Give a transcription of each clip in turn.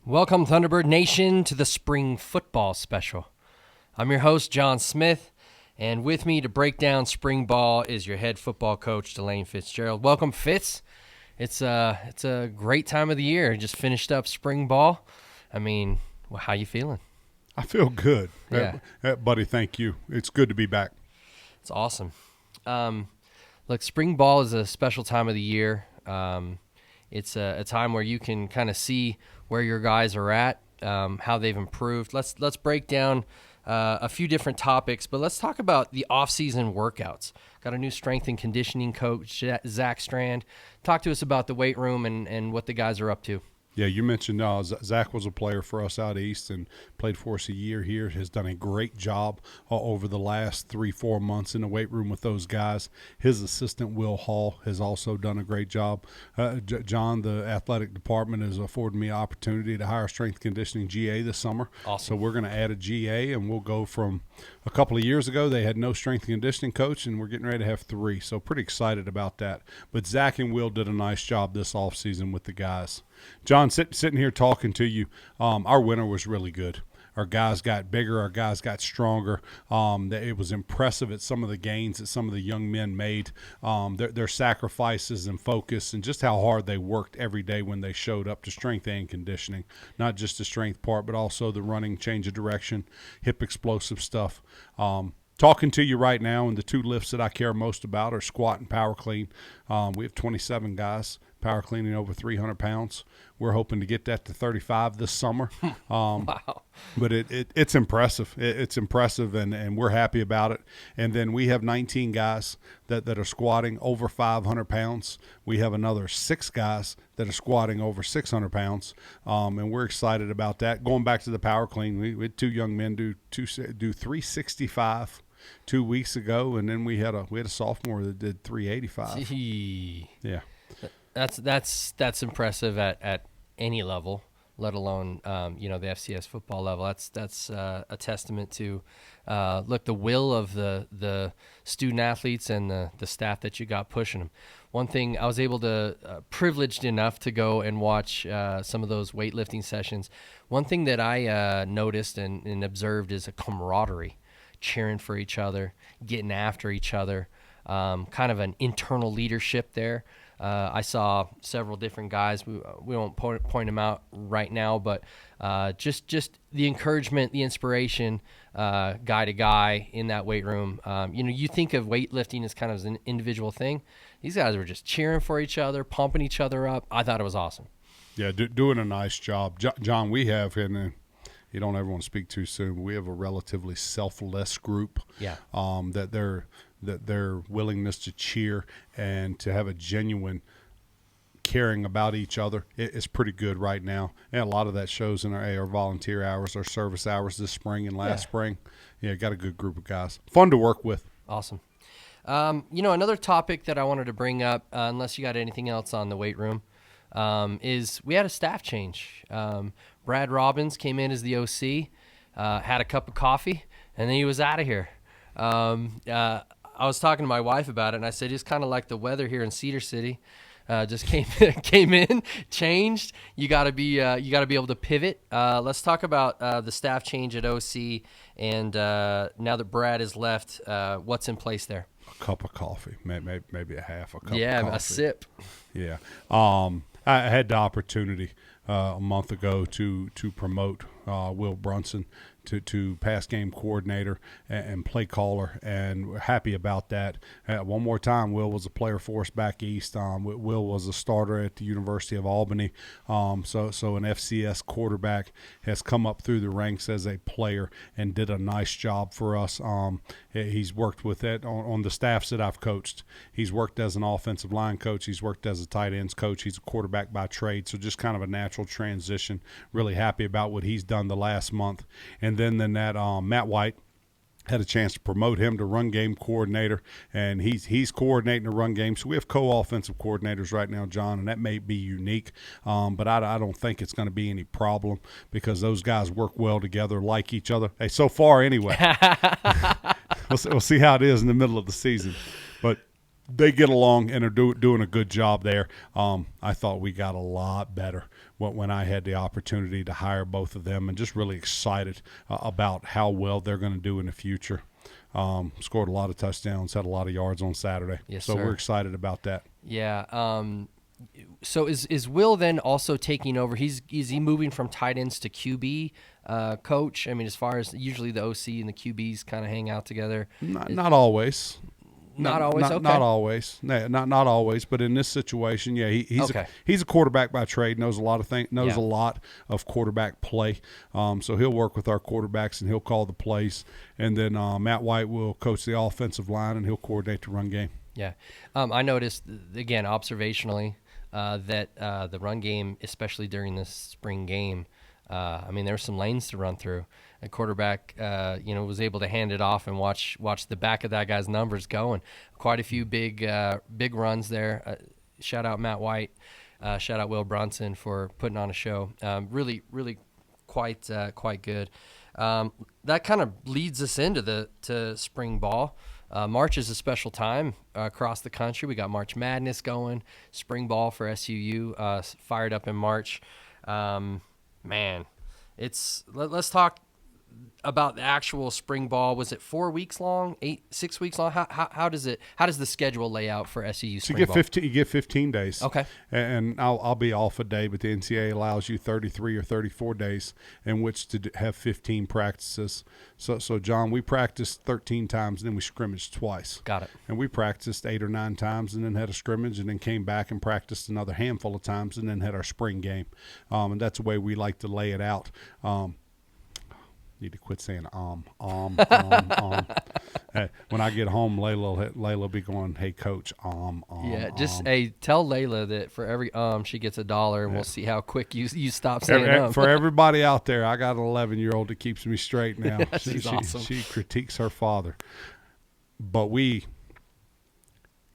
Welcome, Thunderbird Nation, to the Spring Football Special. I'm your host, Jon Smith, and with me to break down spring ball is your head football coach, DeLane Fitzgerald. Welcome, Fitz. It's a great time of the year. Just finished up spring ball. I mean, how you feeling? I feel good. Yeah. Buddy, thank you. It's good to be back. It's awesome. Look, spring ball is a special time of the year. It's a time where you can kind of see where your guys are at, how they've improved. Let's break down a few different topics, but let's talk about the off-season workouts. Got a new strength and conditioning coach, Zach Strand. Talk to us about the weight room and what the guys are up to. Yeah, you mentioned Zach was a player for us out east and played for us a year here. Has done a great job over the last 3-4 months in the weight room with those guys. His assistant, Will Hall, has also done a great job. John, the athletic department, has afforded me an opportunity to hire a strength conditioning GA this summer. Awesome. So we're going to add a GA, and we'll go from a couple of years ago, they had no strength and conditioning coach, and we're getting ready to have 3. So pretty excited about that. But Zach and Will did a nice job this offseason with the guys. John, sitting here talking to you, our winter was really good. Our guys got bigger. Our guys got stronger. It was impressive at some of the gains that some of the young men made, their sacrifices and focus, and just how hard they worked every day when they showed up to strength and conditioning, not just the strength part, but also the running, change of direction, hip explosive stuff. Talking to you right now, and the 2 lifts that I care most about are squat and power clean. We have 27 guys power cleaning over 300 pounds. We're hoping to get that to 35 this summer. Wow. But it's impressive. It's impressive, and we're happy about it. And then we have 19 guys that are squatting over 500 pounds. We have another 6 guys that are squatting over 600 pounds, and we're excited about that. Going back to the power clean, we had 2 young men do 365 2 weeks ago, and then we had a sophomore that did 385. Gee. Yeah. That's impressive at any level, let alone the FCS football level. That's a testament to the will of the student athletes and the staff that you got pushing them. One thing I was able to privileged enough to go and watch some of those weightlifting sessions. One thing that I noticed and observed is a camaraderie, cheering for each other, getting after each other, kind of an internal leadership there. I saw several different guys. We won't point them out right now, but just the encouragement, the inspiration, guy to guy in that weight room. You think of weightlifting as kind of an individual thing. These guys were just cheering for each other, pumping each other up. I thought it was awesome. Yeah, doing a nice job. John, we have, and you don't ever want to speak too soon, we have a relatively selfless group. Yeah. That their willingness to cheer and to have a genuine caring about each other is pretty good right now. And a lot of that shows in our volunteer hours, our service hours this spring and last spring. Yeah, got a good group of guys. Fun to work with. Awesome. Another topic that I wanted to bring up, unless you got anything else on the weight room, is we had a staff change. Brad Robbins came in as the OC, had a cup of coffee, and then he was out of here. I was talking to my wife about it, and I said, it's kind of like the weather here in Cedar City. Just came in, changed. You got to be able to pivot. Let's talk about the staff change at OC, and now that Brad has left, what's in place there? A cup of coffee, maybe a half a cup. Yeah, of coffee. A sip. Yeah. I had the opportunity a month ago to promote Will Brunson to pass game coordinator and play caller, and we're happy about that. One more time, Will was a player for us back east. Will was a starter at the University of Albany, so an FCS quarterback has come up through the ranks as a player and did a nice job for us. He's worked with it on the staffs that I've coached. He's worked as an offensive line coach. He's worked as a tight ends coach. He's a quarterback by trade, so just kind of a natural transition. Really happy about what he's done the last month. And then that Matt White had a chance to promote him to run game coordinator, and he's coordinating the run game. So we have co-offensive coordinators right now, John, and that may be unique, but I don't think it's going to be any problem because those guys work well together, like each other. Hey, so far anyway. We'll see how it is in the middle of the season. But they get along and are doing a good job there. I thought we got a lot better when I had the opportunity to hire both of them, and just really excited about how well they're going to do in the future. Scored a lot of touchdowns, had a lot of yards on Saturday. Yes, so sir. We're excited about that. Yeah. So is Will then also taking over? Is he moving from tight ends to QB coach? I mean, as far as usually the OC and the QBs kind of hang out together. Not always. Not always. Okay. Not always. No, not always. But in this situation, yeah, he's a quarterback by trade. Knows a lot of things. Knows a lot of quarterback play. So he'll work with our quarterbacks and he'll call the plays. And then Matt White will coach the offensive line and he'll coordinate the run game. Yeah, I noticed again observationally that the run game, especially during this spring game, I mean there were some lanes to run through. A quarterback, was able to hand it off and watch the back of that guy's numbers going. Quite a few big runs there. Shout out Matt White. Shout out Will Brunson for putting on a show. Really quite good. That kind of leads us into spring ball. March is a special time across the country. We got March Madness going. Spring ball for SUU fired up in March. Man, let's talk about the actual spring ball. Was it 4 weeks long? 6 weeks long? How does the schedule lay out for SEU spring ball? You get 15 days. Okay. And I'll be off a day, but the NCAA allows you 33 or 34 days in which to have 15 practices. So John, we practiced 13 times and then we scrimmaged twice. Got it. And we practiced 8 or 9 times and then had a scrimmage and then came back and practiced another handful of times and then had our spring game. And that's the way we like to lay it out. Need to quit saying when I get home, Layla will be going, "Hey coach, Yeah, just tell Layla that for every she gets $1, and we'll see how quick you stop saying For everybody out there, I got an 11-year-old that keeps me straight now. Yeah, she's awesome. She critiques her father, but we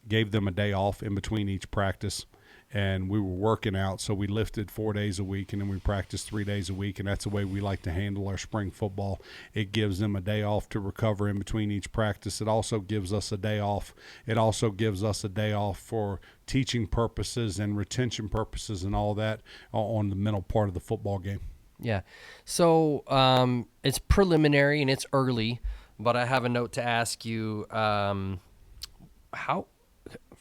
gave them a day off in between each practice. And we were working out, so we lifted 4 days a week, and then we practiced 3 days a week, and that's the way we like to handle our spring football. It gives them a day off to recover in between each practice. It also gives us a day off. It also gives us a day off for teaching purposes and retention purposes and all that on the mental part of the football game. Yeah. So it's preliminary and it's early, but I have a note to ask you how –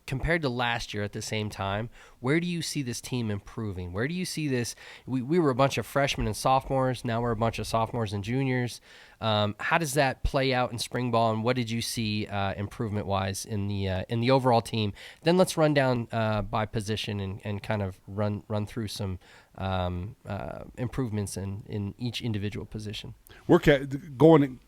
compared to last year at the same time, where do you see this team improving? Where do you see this? We were a bunch of freshmen and sophomores. Now we're a bunch of sophomores and juniors. How does that play out in spring ball, and what did you see improvement-wise in the overall team? Then let's run down by position and kind of run through some improvements in each individual position. We're going.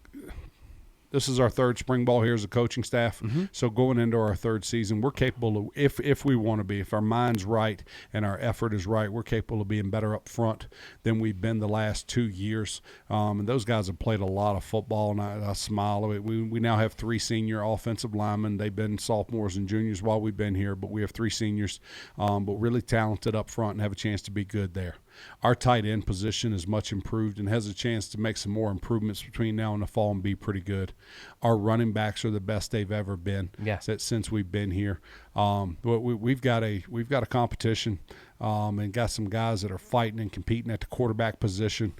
This is our third spring ball here as a coaching staff. Mm-hmm. So going into our third season, we're capable of, if we want to be, if our mind's right and our effort is right, we're capable of being better up front than we've been the last 2 years. And those guys have played a lot of football, and I smile. We now have 3 senior offensive linemen. They've been sophomores and juniors while we've been here, but we have 3 seniors, but really talented up front and have a chance to be good there. Our tight end position is much improved and has a chance to make some more improvements between now and the fall and be pretty good. Our running backs are the best they've ever been since we've been here. We've got a competition and got some guys that are fighting and competing at the quarterback position.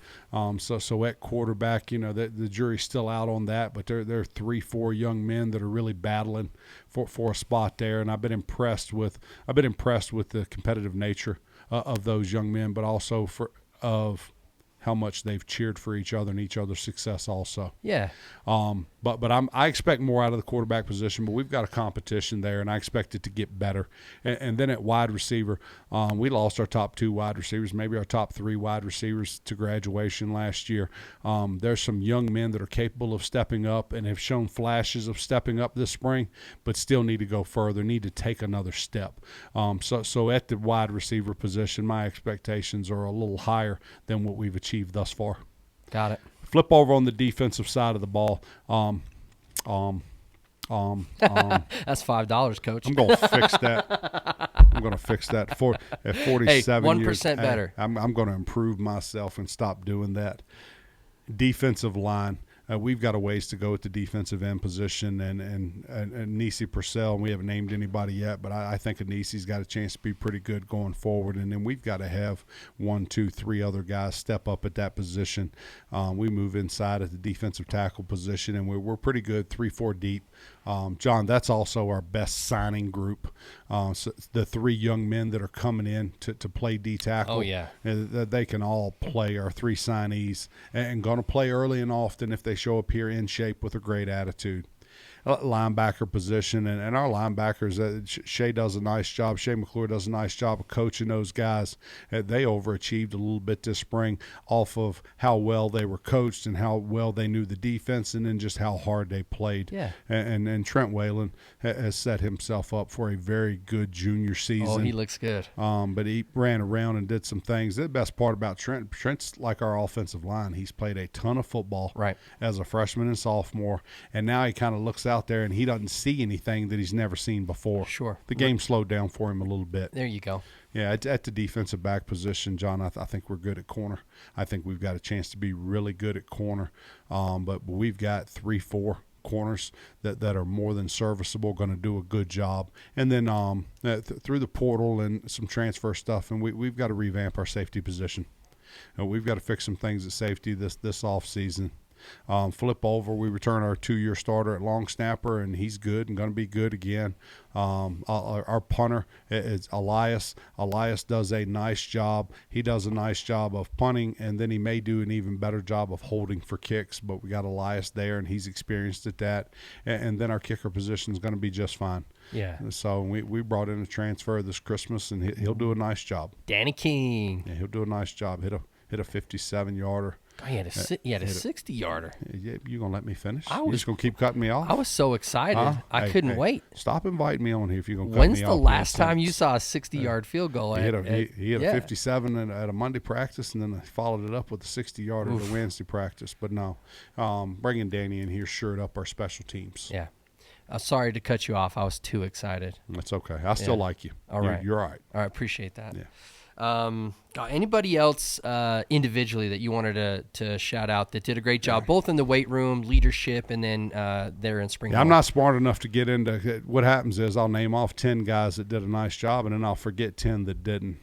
So at quarterback, the jury's still out on that, but there are 3-4 young men that are really battling for a spot there, and I've been impressed with the competitive nature of those young men, but also of how much they've cheered for each other and each other's success also. Yeah. But I expect more out of the quarterback position, but we've got a competition there, and I expect it to get better. And then at wide receiver, we lost our top 2 wide receivers, maybe our top 3 wide receivers to graduation last year. There's some young men that are capable of stepping up and have shown flashes of stepping up this spring, but still need to go further, need to take another step. So at the wide receiver position, my expectations are a little higher than what we've achieved thus far. Got it. Flip over on the defensive side of the ball. That's $5, Coach. I'm going to fix that. I'm going to fix that. At 47 1% years, better. I'm going to improve myself and stop doing that. Defensive line. we've got a ways to go at the defensive end position, and Nisi Purcell, we haven't named anybody yet, but I think Anisi's got a chance to be pretty good going forward. And then we've got to have 1, 2, 3 other guys step up at that position. We move inside at the defensive tackle position, and we're pretty good 3, 4 deep. John, that's also our best signing group. So the 3 young men that are coming in to play D tackle. Oh, yeah. They can all play, our 3 signees, and going to play early and often if they show up here in shape with a great attitude. Linebacker position, and our linebackers, Shea does a nice job. Shea McClure does a nice job of coaching those guys. They overachieved a little bit this spring off of how well they were coached and how well they knew the defense, and then just how hard they played. Yeah. And Trent Whalen has set himself up for a very good junior season. Oh, he looks good. But he ran around and did some things. The best part about Trent's like our offensive line. He's played a ton of football as a freshman and sophomore, and now he kind of looks out there and he doesn't see anything that he's never seen before. Sure. The game slowed down for him a little bit. There you go. Yeah, at the defensive back position, John, I think we're good at corner. I think we've got a chance to be really good at corner. But we've got 3, 4 corners that are more than serviceable, going to do a good job. And then through the portal and some transfer stuff, and we've got to revamp our safety position. We've got to fix some things at safety this offseason. Flip over, we return our 2-year starter at long snapper, and he's good and going to be good again. Our punter is Elias. Elias does a nice job. He does a nice job of punting, and then he may do an even better job of holding for kicks, but we got Elias there, and he's experienced at that. And then our kicker position is going to be just fine. Yeah. So we brought in a transfer this Christmas, and he'll do a nice job. Danny King. Yeah, he'll do a nice job. Hit a 57-yarder. Oh, he had a 60-yarder. You going to let me finish? You're just going to keep cutting me off? I was so excited. I couldn't wait. Stop inviting me on here if you're going to cut me off. When's the last time you saw a 60-yard field goal? He hit a 57 at a Monday practice, and then I followed it up with a 60-yarder at a Wednesday practice. But no, bringing Danny in here shored up our special teams. Yeah. Sorry to cut you off. I was too excited. That's okay. I still like you. All right. You're all right. All right. Appreciate that. Yeah. Anybody else individually that you wanted to shout out that did a great job, both in the weight room, leadership, and then there in spring? Yeah, I'm not smart enough to get into what happens is I'll name off 10 guys that did a nice job, and then I'll forget 10 that didn't.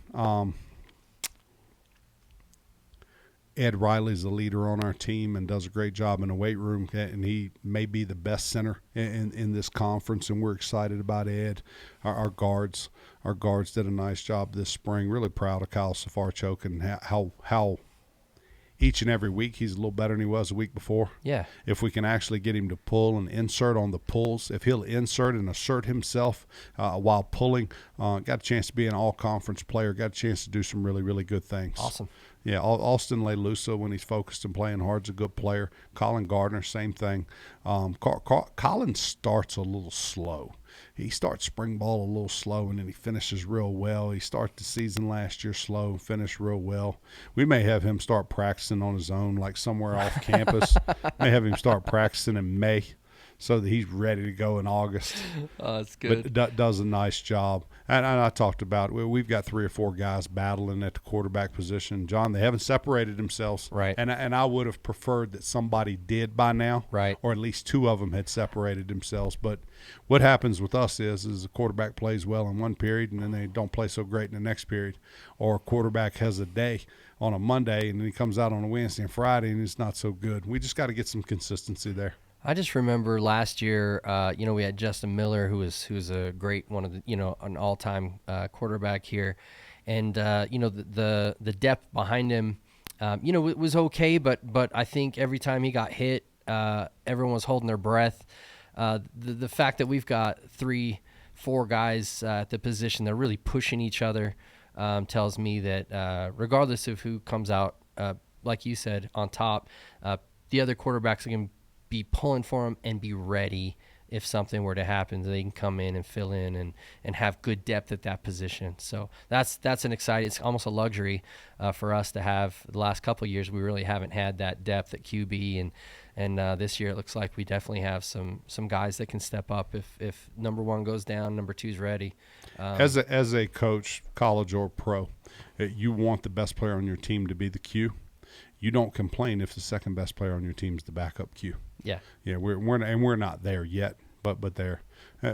Ed Riley's the leader on our team and does a great job in the weight room, and he may be the best center in this conference, and we're excited about Ed. Our guards did a nice job this spring. Really proud of Kyle Safarchuk and how each and every week he's a little better than he was the week before. Yeah. If we can actually get him to pull and insert on the pulls, if he'll insert and assert himself while pulling, got a chance to be an all-conference player, got a chance to do some really, really good things. Awesome. Yeah, Austin Lelusa, when he's focused and playing hard, is a good player. Colin Gardner, same thing. Colin starts a little slow. He starts spring ball a little slow, and then he finishes real well. He started the season last year slow and finished real well. We may have him start practicing on his own, like somewhere off campus. May have him start practicing in May so that he's ready to go in August. Oh, that's good. But does a nice job. And I talked about we've got 3 or 4 guys battling at the quarterback position. John, they haven't separated themselves. Right. And I would have preferred that somebody did by now. Right. Or at least 2 of them had separated themselves. But what happens with us is the quarterback plays well in one period and then they don't play so great in the next period. Or a quarterback has a day on a Monday and then he comes out on a Wednesday and Friday and it's not so good. We just got to get some consistency there. I just remember last year, we had Justin Miller, who was a great one of the, an all-time quarterback here, and the depth behind him, it was okay, but I think every time he got hit, everyone was holding their breath. The fact that we've got 3-4 guys at the position, they're really pushing each other, tells me that regardless of who comes out, like you said, on top, the other quarterbacks are going to be pulling for him and be ready if something were to happen. They can come in and fill in and have good depth at that position. So that's an exciting. It's almost a luxury for us to have. The last couple of years we really haven't had that depth at QB, and this year it looks like we definitely have some guys that can step up if number 1 goes down, number 2's ready. As a coach, college or pro, you want the best player on your team to be the Q. you don't complain if the second best player on your team is the backup Q. Yeah. Yeah, we're not there yet, but there.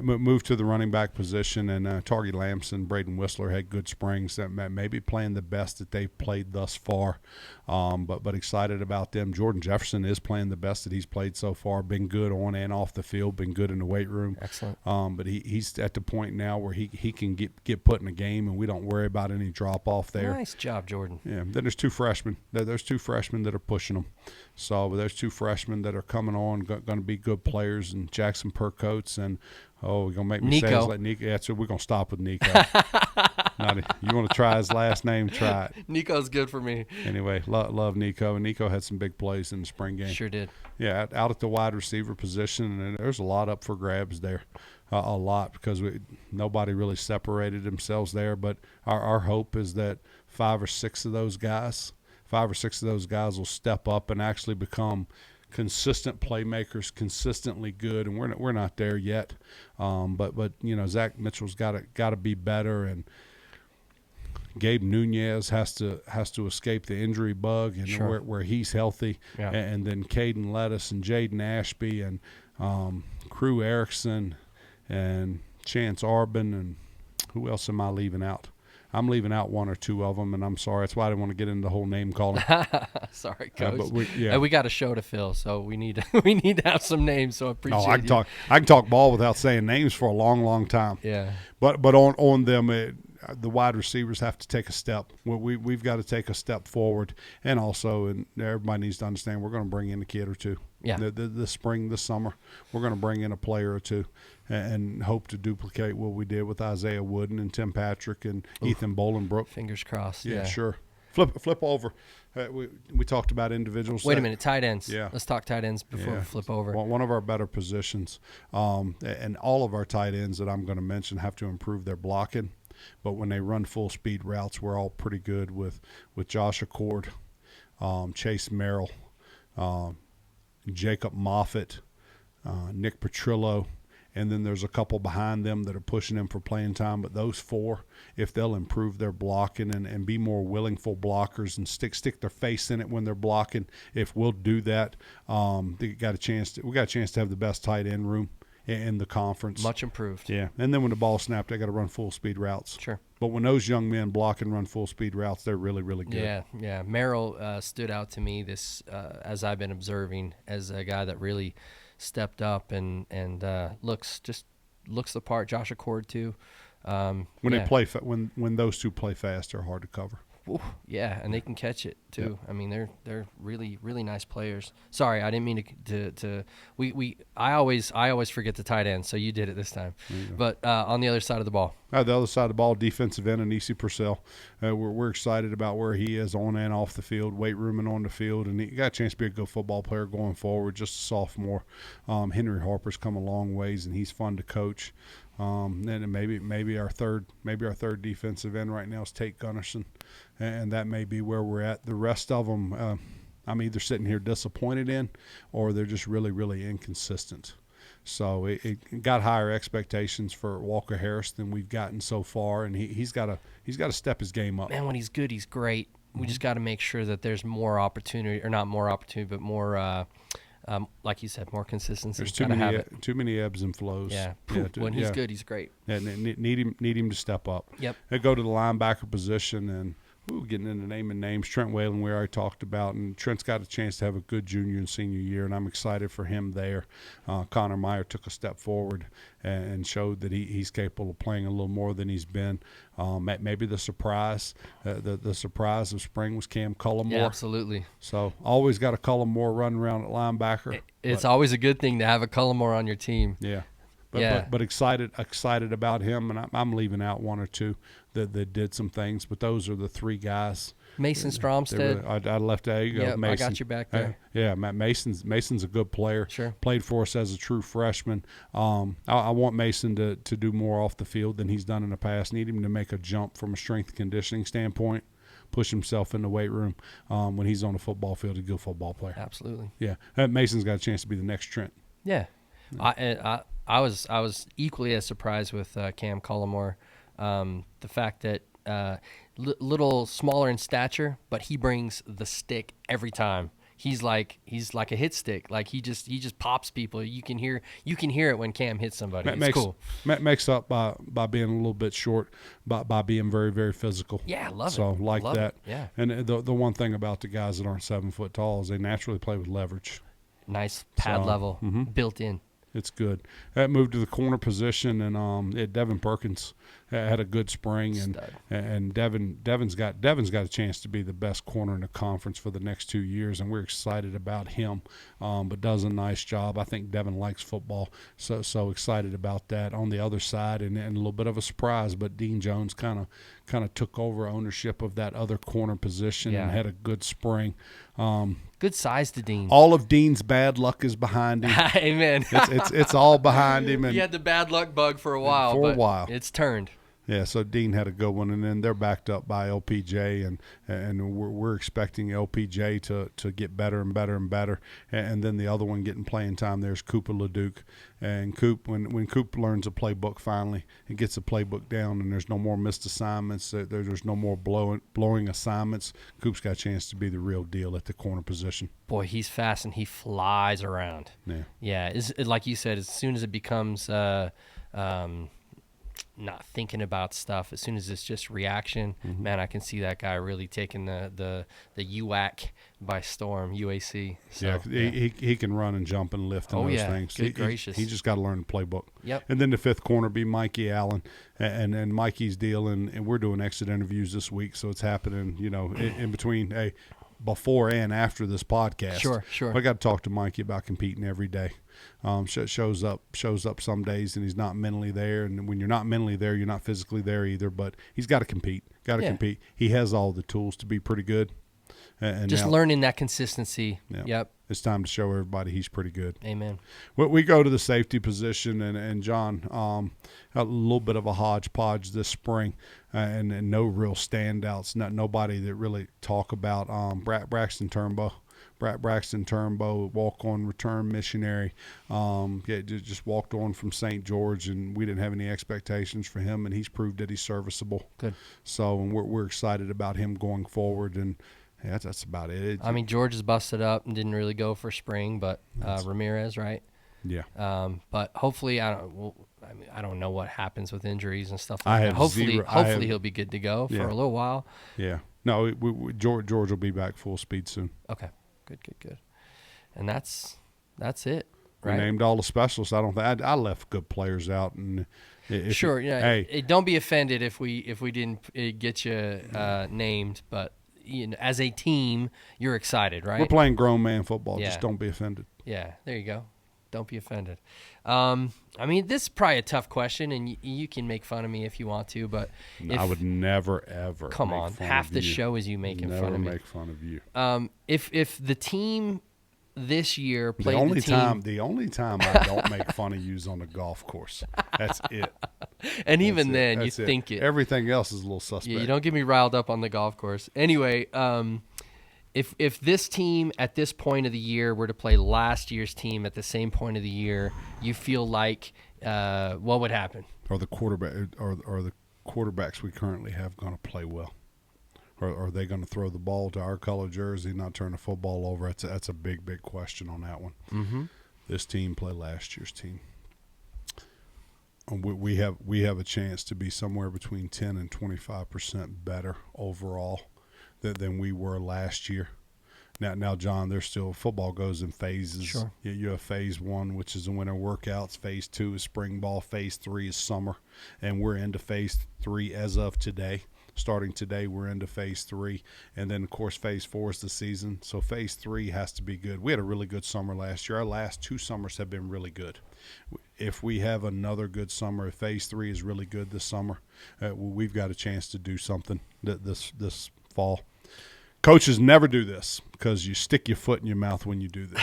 Moved to the running back position, and Targy Lamson, Braden Whistler had good springs. That maybe playing the best that they've played thus far, but excited about them. Jordan Jefferson is playing the best that he's played so far. Been good on and off the field. Been good in the weight room. Excellent. But he's at the point now where he can get put in a game, and we don't worry about any drop off there. Nice job, Jordan. Yeah. Then there's two freshmen. There's two freshmen that are pushing them. So there's two freshmen that are coming on, going to be good players, and Jackson Percoats and we're going to make me say his like Nico. Yeah, so we're going to stop with Nico. You want to try his last name, try it. Nico's good for me. Anyway, love Nico. And Nico had some big plays in the spring game. Sure did. Yeah, out at the wide receiver position, and there's a lot up for grabs there. A lot, because nobody really separated themselves there. But our hope is that five or six of those guys will step up and actually become consistent playmakers, consistently good, and we're not there yet. But Zach Mitchell's got to be better, and Gabe Nunez has to escape the injury bug, and sure. where he's healthy. Yeah. And then Caden Lettuce and Jaden Ashby and Crew Erickson and Chance Arbin, and who else am I leaving out? I'm leaving out one or two of them, and I'm sorry. That's why I didn't want to get into the whole name calling. Sorry, Coach. But we got a show to fill, so we need to have some names. So I appreciate. I can talk ball without saying names for a long, long time. Yeah. But on them, the wide receivers have to take a step. We've got to take a step forward, and also, and everybody needs to understand, we're going to bring in a kid or two. Yeah. This spring, this summer, we're going to bring in a player or two, and hope to duplicate what we did with Isaiah Wooden and Tim Patrick and Ethan Bolingbrook. Fingers crossed. Yeah, sure. Flip over. We talked about individuals. Wait a minute, tight ends. Yeah. Let's talk tight ends before we flip over. One of our better positions, and all of our tight ends that I'm going to mention have to improve their blocking. But when they run full speed routes, we're all pretty good with Josh Accord, Chase Merrill, Jacob Moffitt, Nick Petrillo, and then there's a couple behind them that are pushing them for playing time. But those four, if they'll improve their blocking and be more willingful blockers and stick their face in it when they're blocking, if we'll do that, we got a chance to have the best tight end room in the conference. Much improved. Yeah. And then when the ball snapped, they got to run full speed routes. Sure. But when those young men block and run full speed routes, they're really, really good. Yeah. Merrill stood out to me this as I've been observing as a guy that really stepped up and looks the part. Josh Accord too. When they play, when those two play fast, they're hard to cover. Ooh, yeah, and they can catch it too. Yep. I mean, they're really, really nice players. Sorry, I didn't mean to. I always forget the tight end, so you did it this time. But on the other side of the ball. The other side of the ball, defensive end, Anisi Purcell. We're excited about where he is on and off the field, weight room and on the field, and he got a chance to be a good football player going forward. Just a sophomore. Henry Harper's come a long ways, and he's fun to coach. And maybe our third defensive end right now is Tate Gunnarsson, and that may be where we're at. The rest of them, I'm either sitting here disappointed in, or they're just really, really inconsistent. So it got higher expectations for Walker Harris than we've gotten so far, and he's got to step his game up. Man, when he's good, he's great. We just got to make sure that there's more opportunity, or not more opportunity, but more. Like you said, more consistency. There's too many ebbs and flows. Yeah. When he's good, he's great. And need him to step up. Yep. They go to the linebacker position, and getting into naming names. Trent Whalen, we already talked about, and Trent's got a chance to have a good junior and senior year, and I'm excited for him there. Connor Meyer took a step forward and showed that he's capable of playing a little more than he's been. Maybe the surprise of spring was Cam Cullimore. Yeah, absolutely. So always got a Cullimore run around at linebacker. It's always a good thing to have a Cullimore on your team. Yeah. But excited about him, and I'm leaving out one or two that did some things. But those are the three guys. Mason Stromstead. I left there. You go, yep, Mason. I got you back there. Matt Mason's a good player. Sure. Played for us as a true freshman. I want Mason to do more off the field than he's done in the past. Need him to make a jump from a strength and conditioning standpoint. Push himself in the weight room when he's on the football field. He's a good football player. Absolutely. Yeah. Mason's got a chance to be the next Trent. Yeah. I was equally as surprised with Cam Cullimore. The fact that little smaller in stature, but he brings the stick every time. He's like a hit stick. Like he just pops people. You can hear it when Cam hits somebody. It's cool. Makes up by being a little bit short, by being very, very physical. Yeah, love it. So like love that. It. Yeah. And the one thing about the guys that aren't 7 foot tall is they naturally play with leverage. Nice pad level built in. It's good. That moved to the corner position, and Devin Perkins had a good spring, and Devin's got a chance to be the best corner in the conference for the next 2 years, and we're excited about him. But does a nice job. I think Devin likes football, so excited about that. On the other side, and a little bit of a surprise, but Dean Jones kind of took over ownership of that other corner position and had a good spring. Good size to Dean. All of Dean's bad luck is behind him. Amen. It's all behind him. And he had the bad luck bug for a while. It's turned. Yeah, so Dean had a good one, and then they're backed up by LPJ, and we're expecting LPJ to get better and better and better, and then the other one getting playing time there's Cooper LeDuc, and Coop when Coop learns a playbook finally and gets a playbook down, and there's no more missed assignments, there's no more blowing assignments. Coop's got a chance to be the real deal at the corner position. Boy, he's fast and he flies around. Yeah. Like you said, as soon as it becomes not thinking about stuff, as soon as it's just reaction, man, I can see that guy really taking the UAC by storm, UAC. So, he can run and jump and lift and those things. Good gracious. He just got to learn the playbook. Yep. And then the fifth corner be Mikey Allen, and Mikey's deal, and we're doing exit interviews this week, so it's happening, in between before and after this podcast. Sure. I got to talk to Mikey about competing every day. Shows up some days and he's not mentally there, and when you're not mentally there, you're not physically there either. But he's got to compete. Compete. He has all the tools to be pretty good. And just learning that consistency. Yeah. Yep. It's time to show everybody he's pretty good. Amen. We go to the safety position, and John, a little bit of a hodgepodge this spring, and no real standouts. Nobody that really talk about. Braxton Turnbow. Braxton Turnbow, walk-on return missionary, just walked on from St. George, and we didn't have any expectations for him, and he's proved that he's serviceable. Good. So, and we're excited about him going forward, and that's about it. I mean, George is busted up and didn't really go for spring, but Ramirez, right? Yeah. But hopefully, I don't know what happens with injuries and stuff like that. Hopefully he'll be good to go for a little while. Yeah. No, George will be back full speed soon. Okay. Good. And that's it, right? We named all the specialists. I left good players out, and sure. Hey, don't be offended if we didn't get you named, but as a team, you're excited, right? We're playing grown man football. Yeah. Just don't be offended. Yeah, there you go. Don't be offended. I mean, this is probably a tough question, and you can make fun of me if you want to, but I would never, ever. Come on, half the show is you making fun of me. Never make fun of you. If the team this year played the only time I don't make fun of you is on the golf course. That's it. And even then, you think it. Everything else is a little suspect. Yeah, you don't get me riled up on the golf course. Anyway, if this team at this point of the year were to play last year's team at the same point of the year, you feel like what would happen? Are the quarterbacks we currently have going to play well? Or are they going to throw the ball to our color jersey, not turn the football over? That's a big question on that one. Mm-hmm. This team play last year's team. We have a chance to be somewhere between 10 and 25% better overall than we were last year. Now, John, there's still football goes in phases. Sure. You have phase 1, which is the winter workouts. Phase 2 is spring ball. Phase 3 is summer, and we're into phase 3 as of today. Starting today, we're into phase 3, and then of course phase 4 is the season. So phase 3 has to be good. We had a really good summer last year. Our last 2 summers have been really good. If we have another good summer, if phase 3 is really good this summer, we've got a chance to do something this fall. Coaches never do this because you stick your foot in your mouth when you do this.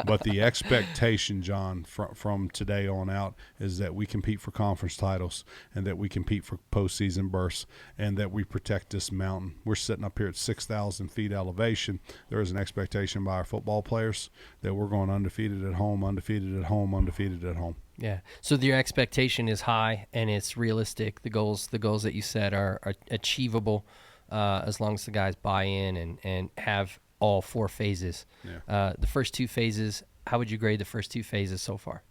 But the expectation, John, from today on out is that we compete for conference titles and that we compete for postseason berths and that we protect this mountain. We're sitting up here at 6,000 feet elevation. There is an expectation by our football players that we're going undefeated at home, undefeated at home, undefeated at home. Yeah. So your expectation is high and it's realistic. The goals that you set are achievable as long as the guys buy in and have all 4 phases. Yeah. The first 2 phases, how would you grade the first 2 phases so far?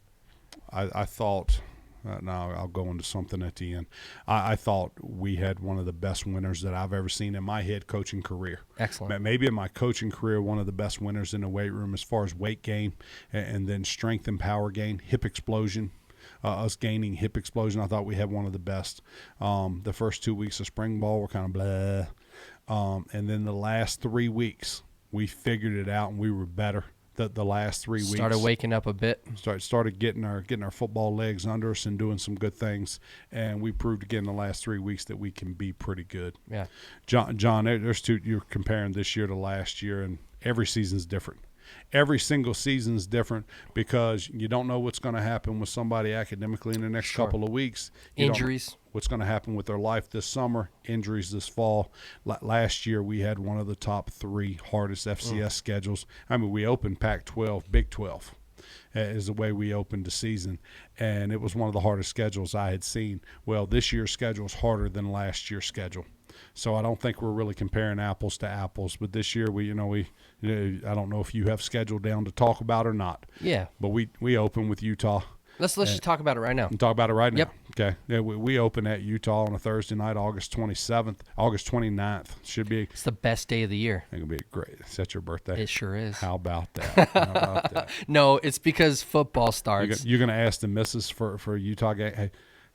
I thought, now I'll go into something at the end. I thought we had one of the best winners that I've ever seen in my head coaching career. Excellent. Maybe in my coaching career, one of the best winners in the weight room as far as weight gain and then strength and power gain, hip explosion. Us gaining hip explosion, I thought we had one of the best. The first 2 weeks of spring ball were kind of blah. And then the last 3 weeks, we figured it out and we were better. The last 3 weeks started waking up a bit. Started getting our football legs under us and doing some good things, and we proved again the last 3 weeks that we can be pretty good. Yeah, John, there's 2. You're comparing this year to last year, and every season's different. Every single season's different because you don't know what's going to happen with somebody academically in the next couple of weeks. Injuries. What's going to happen with their life this summer, injuries this fall. Last year we had one of the top 3 hardest FCS schedules. I mean, we opened Pac-12, Big 12 is the way we opened the season, and it was one of the hardest schedules I had seen. Well, this year's schedule is harder than last year's schedule. So I don't think we're really comparing apples to apples. But this year, I don't know if you have schedule down to talk about or not. Yeah. But we open with Utah. Let's just talk about it right now. Talk about it right now. Yep. Okay. Yeah, we open at Utah on a Thursday night, August 27th, August 29th. Should be. It's the best day of the year. It's going to be great. Is that your birthday? It sure is. How about that? How about that? No, it's because football starts. You're going to ask the missus for Utah game. Hey,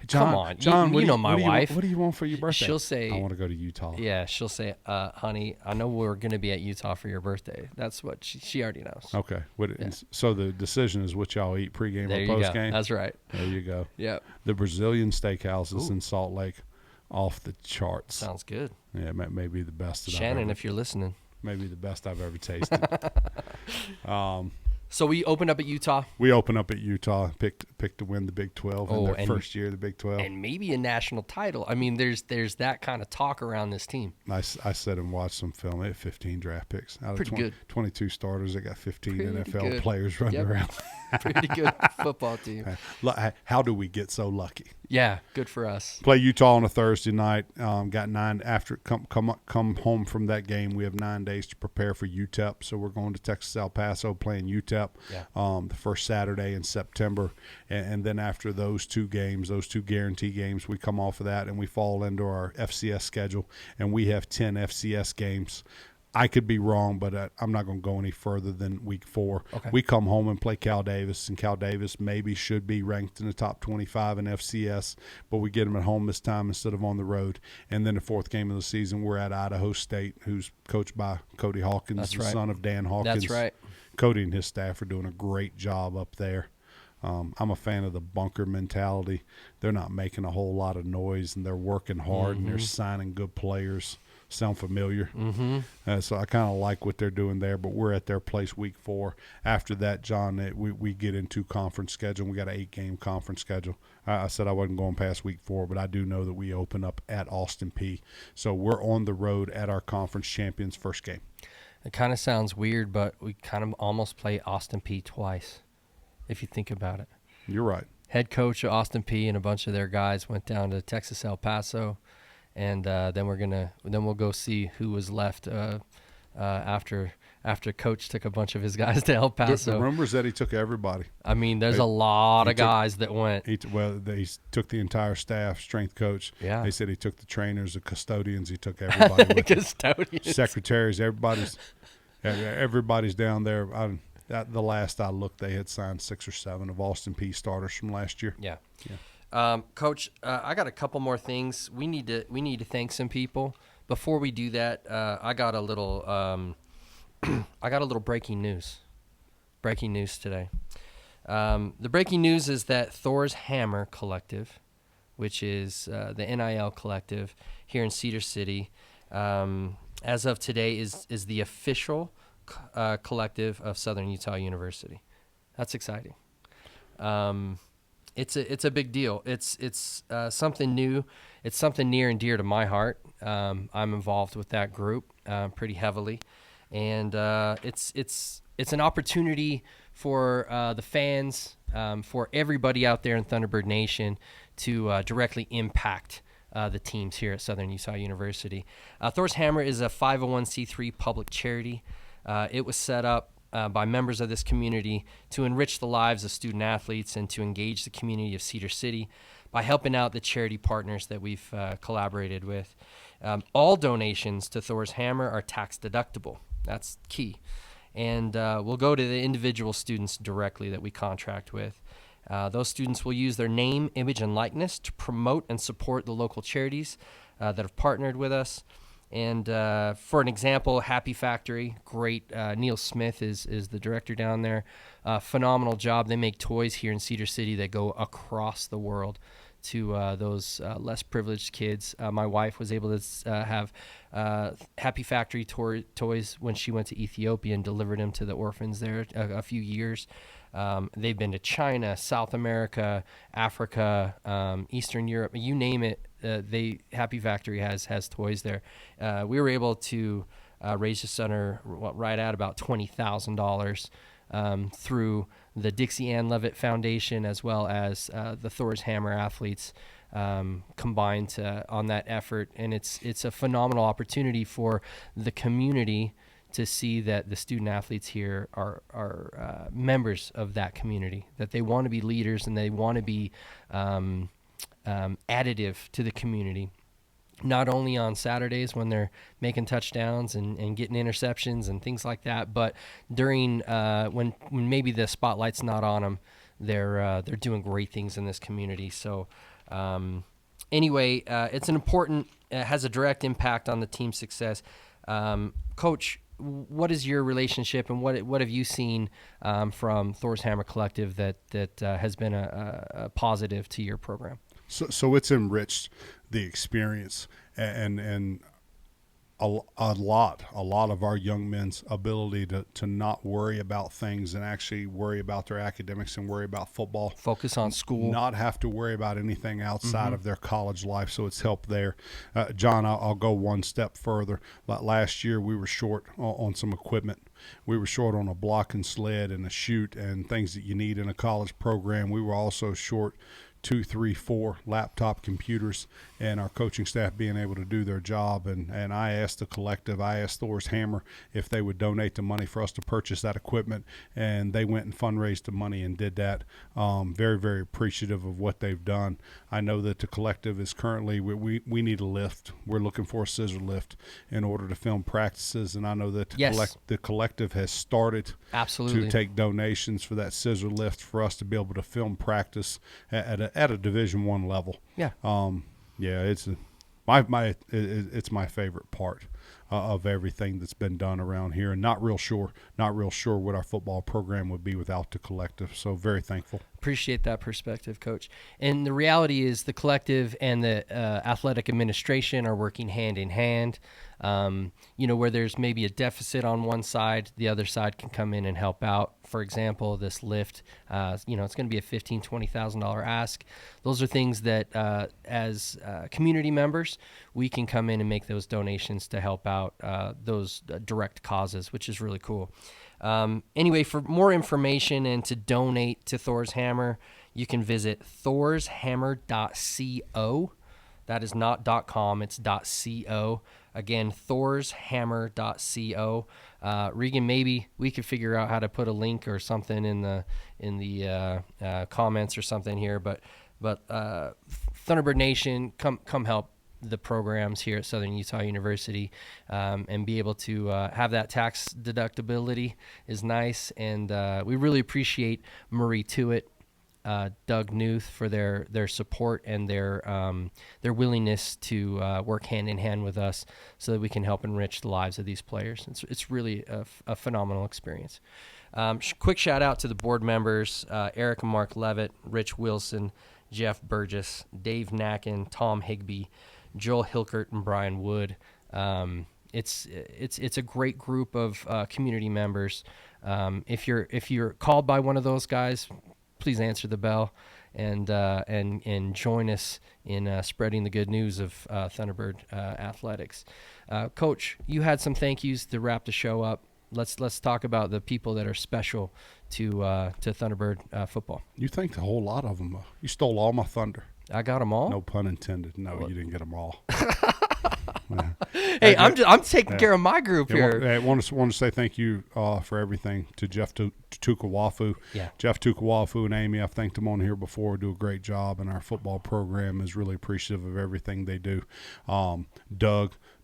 John, come on, John, you know my wife. What do you want for your birthday? She'll say, I want to go to Utah. Yeah, she'll say, honey, I know we're going to be at Utah for your birthday. That's what she already knows. Okay. So the decision is what y'all eat pregame or postgame? That's right. There you go. Yep. The Brazilian steakhouses in Salt Lake, off the charts. Sounds good. Yeah, it may be the best. Shannon, if you're listening. Maybe the best I've ever tasted. So we opened up at Utah. We opened up at Utah, picked to win the Big 12 in their first year of the Big 12. And maybe a national title. I mean, there's that kind of talk around this team. I sat and watched some film. They had 15 draft picks. Out of good. 22 starters, they got 15 Pretty NFL good. players running around. Pretty good football team. How do we get so lucky? Yeah, good for us. Play Utah on a Thursday night. Got 9 after come home from that game. We have 9 days to prepare for UTEP. So we're going to Texas El Paso playing UTEP the first Saturday in September, and then after those 2 games, those 2 guarantee games, we come off of that and we fall into our FCS schedule, and we have 10 FCS games. I could be wrong, but I'm not going to go any further than week 4. Okay. We come home and play Cal Davis, and Cal Davis maybe should be ranked in the top 25 in FCS, but we get them at home this time instead of on the road. And then the 4th game of the season, we're at Idaho State, who's coached by Cody Hawkins, the son of Dan Hawkins. That's right. Cody and his staff are doing a great job up there. I'm a fan of the bunker mentality. They're not making a whole lot of noise, and they're working hard, and they're signing good players. Sound familiar? Mm-hmm. So I kind of like what they're doing there, but we're at their place week 4. After that, John, we get into conference schedule. We got an 8-game conference schedule. I said I wasn't going past week 4, but I do know that we open up at Austin Peay. So we're on the road at our conference champions first game. It kind of sounds weird, but we kind of almost play Austin Peay twice, if you think about it. You're right. Head coach of Austin Peay and a bunch of their guys went down to Texas El Paso, and then we'll go see who was left after coach took a bunch of his guys to El Paso. The rumors that he took everybody. I mean, there's a lot of guys that went. He took the entire staff, strength coach. Yeah. They said he took the trainers, the custodians. He took everybody with Custodians. Secretaries, everybody's down there. The last I looked, they had signed 6 or 7 of Austin Peay starters from last year. Yeah. Coach, I got a couple more things. We need to thank some people. Before we do that, I got a little breaking news. Breaking news today. The breaking news is that Thor's Hammer Collective, which is the NIL collective here in Cedar City, as of today is the official collective of Southern Utah University. That's exciting. It's a big deal. It's something new. It's something near and dear to my heart. I'm involved with that group pretty heavily, and it's an opportunity for the fans for everybody out there in Thunderbird Nation to directly impact the teams here at Southern Utah University. Thor's Hammer is a 501c3 public charity. It was set up by members of this community to enrich the lives of student athletes and to engage the community of Cedar City by helping out the charity partners that we've collaborated with. All donations to Thor's Hammer are tax deductible. That's key. And we'll go to the individual students directly that we contract with. Those students will use their name, image, and likeness to promote and support the local charities that have partnered with us. And for an example, Happy Factory, great. Neil Smith is the director down there. Phenomenal job. They make toys here in Cedar City that go across the world to those less privileged kids. My wife was able to have Happy Factory toys when she went to Ethiopia and delivered them to the orphans there a few years. They've been to China, South America, Africa, Eastern Europe, you name it. Happy Factory has toys there. We were able to raise the center right at about $20,000 through the Dixie Ann Levitt Foundation, as well as the Thor's Hammer athletes combined on that effort. And it's a phenomenal opportunity for the community to see that the student athletes here are members of that community, that they want to be leaders and they want to be additive to the community, not only on Saturdays when they're making touchdowns and getting interceptions and things like that, but during when maybe the spotlight's not on them, they're doing great things in this community. So anyway, it's an important, has a direct impact on the team's success. Coach, what is your relationship and what have you seen from Thor's Hammer Collective that has been a positive to your program? So it's enriched the experience and a lot of our young men's ability to not worry about things and actually worry about their academics and worry about football. Focus on school. Not have to worry about anything outside of their college life, so it's helped there. John, I'll go one step further. Last year we were short on some equipment. We were short on a block and sled and a chute and things that you need in a college program. We were also short 2, 3, 4 laptop computers and our coaching staff being able to do their job. And I asked the collective, I asked Thor's Hammer if they would donate the money for us to purchase that equipment, and they went and fundraised the money and did that. Very, very appreciative of what they've done. I know that the collective is currently, we need a lift. We're looking for a scissor lift in order to film practices, and I know that the collective has started to take donations for that scissor lift for us to be able to film practice at a Division I level. It's my favorite part of everything that's been done around here, and not real sure what our football program would be without the collective. So very thankful. Appreciate that perspective, Coach. And the reality is the collective and the athletic administration are working hand in hand. Where there's maybe a deficit on one side, the other side can come in and help out. For example, this lift, it's going to be a $15,000, $20,000 ask. Those are things that as community members, we can come in and make those donations to help out those direct causes, which is really cool. Anyway, for more information and to donate to Thor's Hammer, you can visit thorshammer.co. That is not .com, it's .co. Again, thorshammer.co. Regan, maybe we could figure out how to put a link or something in the comments or something here. But Thunderbird Nation, come help the programs here at Southern Utah University, and be able to have that tax deductibility is nice. And we really appreciate Marie Tuitt, Doug Newth for their support and their willingness to work hand in hand with us so that we can help enrich the lives of these players. It's really a phenomenal experience. Quick shout out to the board members, Eric and Mark Levitt, Rich Wilson, Jeff Burgess, Dave Nacken, Tom Higbee, Joel Hilkert, and Brian Wood. It's a great group of community members. If you're called by one of those guys, please answer the bell and join us in spreading the good news of Thunderbird athletics. Coach, you had some thank yous to wrap the show up. Let's talk about the people that are special to Thunderbird football. You think a whole lot of them. You stole all my thunder. I got them all. No pun intended. No, you didn't get them all. Hey, I'm taking care of my group here. I want to say thank you for everything to Jeff Tukawafu. Yeah. Jeff Tukawafu and Amy, I've thanked them on here before, do a great job, and our football program is really appreciative of everything they do.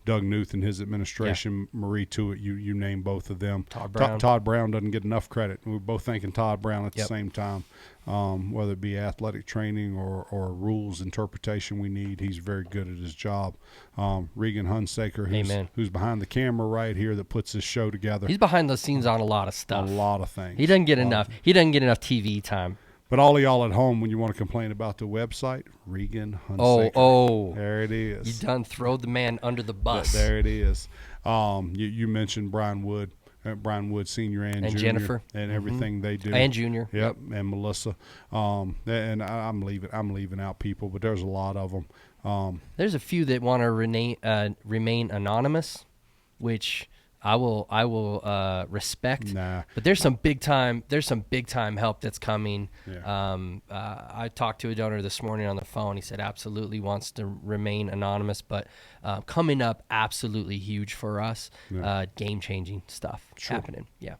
Doug Newth and his administration, Marie Tuitt, you name both of them. Todd Brown doesn't get enough credit. We're both thanking Todd Brown at the same time, whether it be athletic training or rules interpretation we need. He's very good at his job. Regan Hunsaker, who's behind the camera right here that puts this show together. He's behind the scenes on a lot of stuff. A lot of things. He doesn't get enough. He doesn't get enough TV time. But all of y'all at home, when you want to complain about the website, Regan Hunsaker. Oh. There it is. You done throw the man under the bus. There it is. You mentioned Brian Wood Senior and Junior, Jennifer and everything they do, and Junior. Yep, and Melissa. And I'm leaving out people, but there's a lot of them. There's a few that want to remain anonymous, which I will respect. Nah. But there's some big time help that's coming. Yeah. I talked to a donor this morning on the phone. He said absolutely wants to remain anonymous, but coming up absolutely huge for us. Yeah. Game changing stuff happening. Yeah.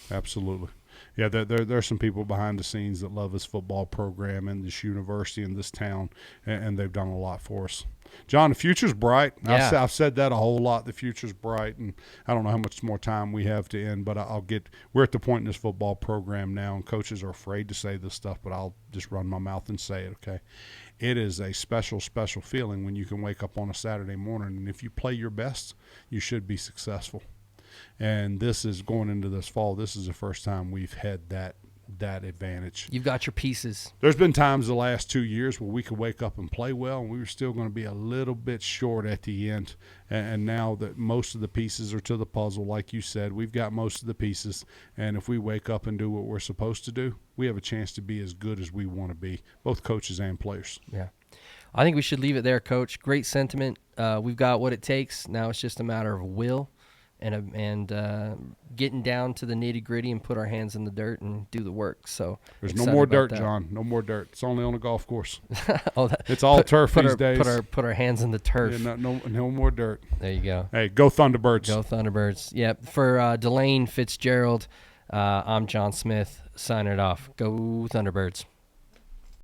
Absolutely. Yeah, there's some people behind the scenes that love this football program and this university and this town, and they've done a lot for us. Jon, the future's bright. Yeah. I've said that a whole lot. The future's bright, and I don't know how much more time we have to end, but we're at the point in this football program now, and coaches are afraid to say this stuff, but I'll just run my mouth and say it, okay? It is a special, special feeling when you can wake up on a Saturday morning, and if you play your best, you should be successful. And this is going into this fall. This is the first time we've had that advantage. You've got your pieces. There's been times the last 2 years where we could wake up and play well, and we were still going to be a little bit short at the end. And now that most of the pieces are to the puzzle, like you said, we've got most of the pieces. And if we wake up and do what we're supposed to do, we have a chance to be as good as we want to be, both coaches and players. Yeah. I think we should leave it there, Coach. Great sentiment. We've got what it takes. Now it's just a matter of will and getting down to the nitty-gritty and put our hands in the dirt and do the work. So there's no more dirt, Jon. No more dirt. It's only on a golf course. It's all turf these days. Put our hands in the turf. Yeah, no more dirt. There you go. Hey, go Thunderbirds. Go Thunderbirds. Yep. For DeLane Fitzgerald, I'm Jon Smith signing it off. Go Thunderbirds.